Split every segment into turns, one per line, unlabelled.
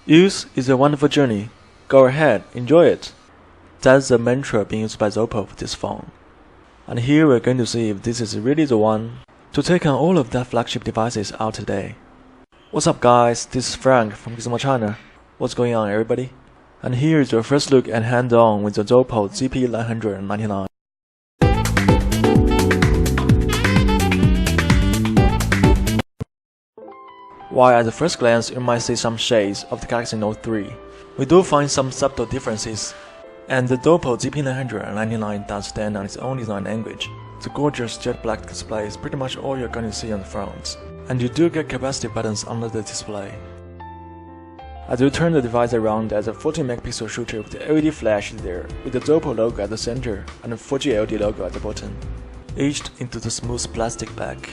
Use is a wonderful journey. Go ahead, enjoy it. That's the mantra being used by Oppo for this phone. And here we're going to see if this is really the one to take on all of their flagship devices out today. What's up guys, this is Frank from Gizmo China. What's going on everybody? And here is your first look and hand-on with the Oppo ZP999. While at the first glance you might see some shades of the Galaxy Note 3, we do find some subtle differences, and the Oppo ZP999 does stand on its own design language. The gorgeous jet black display is pretty much all you're going to see on the front, and you do get capacitive buttons under the display. As you turn the device around, there's a 14-megapixel shooter with the LED flash there, with the Oppo logo at the center and a 4G LED logo at the bottom, etched into the smooth plastic back,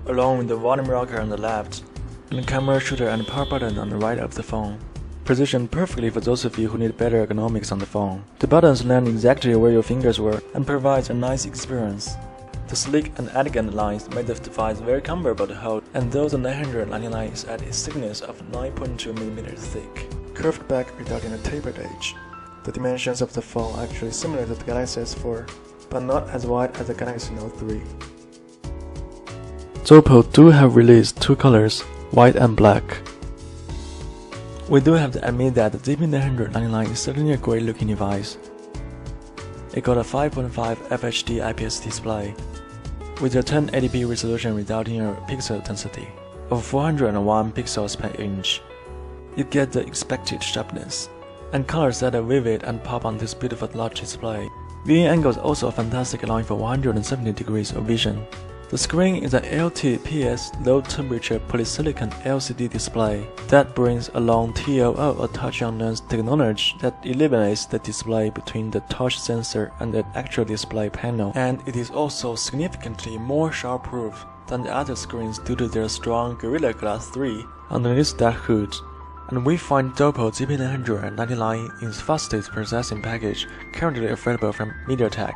along with the volume rocker on the left, and the camera shooter and power button on the right of the phone, positioned perfectly for those of you who need better ergonomics on the phone. The buttons land exactly where your fingers were and provides a nice experience. The sleek and elegant lines made the device very comfortable to hold, and though the 999 is at its thickness of 9.2mm thick, curved back resulting in a tapered edge. The dimensions of the phone are actually similar to the Galaxy S4, but not as wide as the Galaxy Note 3. Oppo do have released two colors, white and black. We do have to admit that the ZP999 is certainly a great looking device. It got a 5.5 FHD IPS display, with a 1080p resolution resulting in a pixel density of 401 pixels per inch. You get the expected sharpness, and colors that are vivid and pop on this beautiful large display. Viewing angle is also fantastic, allowing for 170 degrees of vision. The screen is an LTPS low-temperature polysilicon LCD display that brings along TOO, a touch-on-lens technology that eliminates the display between the touch sensor and the actual display panel, and it is also significantly more shock-proof than the other screens due to their strong Gorilla Glass 3 underneath that hood. And we find Oppo ZP999 in its fastest processing package currently available from MediaTek,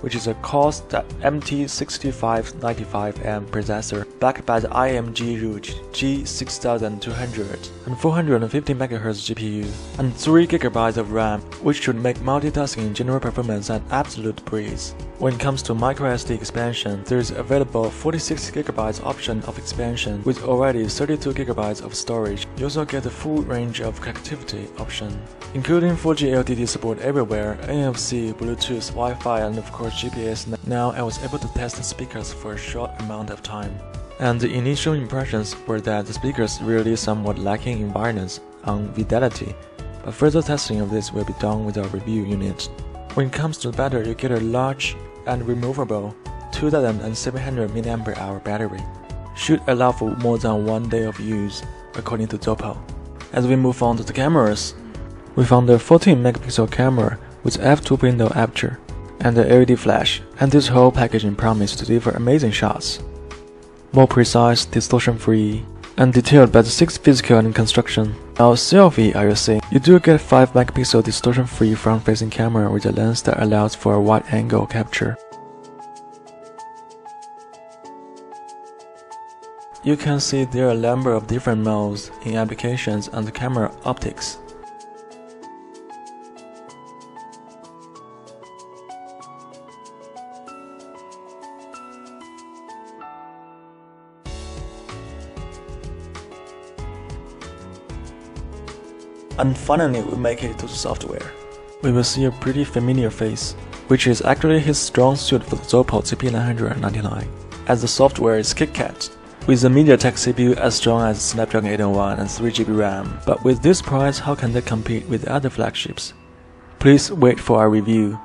which is a MT6595M processor backed by the IMG Rouge G6200 and 450 MHz GPU and 3 GB of RAM, which should make multitasking general performance an absolute breeze. When it comes to microSD expansion, there is available 46 GB option of expansion with already 32 GB of storage. You also get the full range of connectivity option, including 4G LTE support everywhere, NFC, Bluetooth, Wi-Fi, and of course GPS. Now I was able to test the speakers for a short amount of time, and the initial impressions were that the speakers really somewhat lacking in wireless on fidelity, but further testing of this will be done with our review unit. When it comes to the battery, you get a large and removable 2700 mAh battery. Should allow for more than 1 day of use, according to Oppo. As we move on to the cameras, we found a 14-megapixel camera with f2.0 aperture and the LED flash, and this whole packaging promises to deliver amazing shots. More precise, distortion-free, and detailed by the 6 physical and construction. Now selfie, are you saying? You do get 5-megapixel distortion-free front-facing camera with a lens that allows for a wide-angle capture. You can see there are a number of different modes in applications and the camera optics. And finally, we make it to the software. We will see a pretty familiar face, which is actually his strong suit for the Oppo ZP999, as the software is KitKat, with the MediaTek CPU as strong as Snapdragon 801 and 3GB RAM. But with this price, how can they compete with other flagships? Please wait for our review.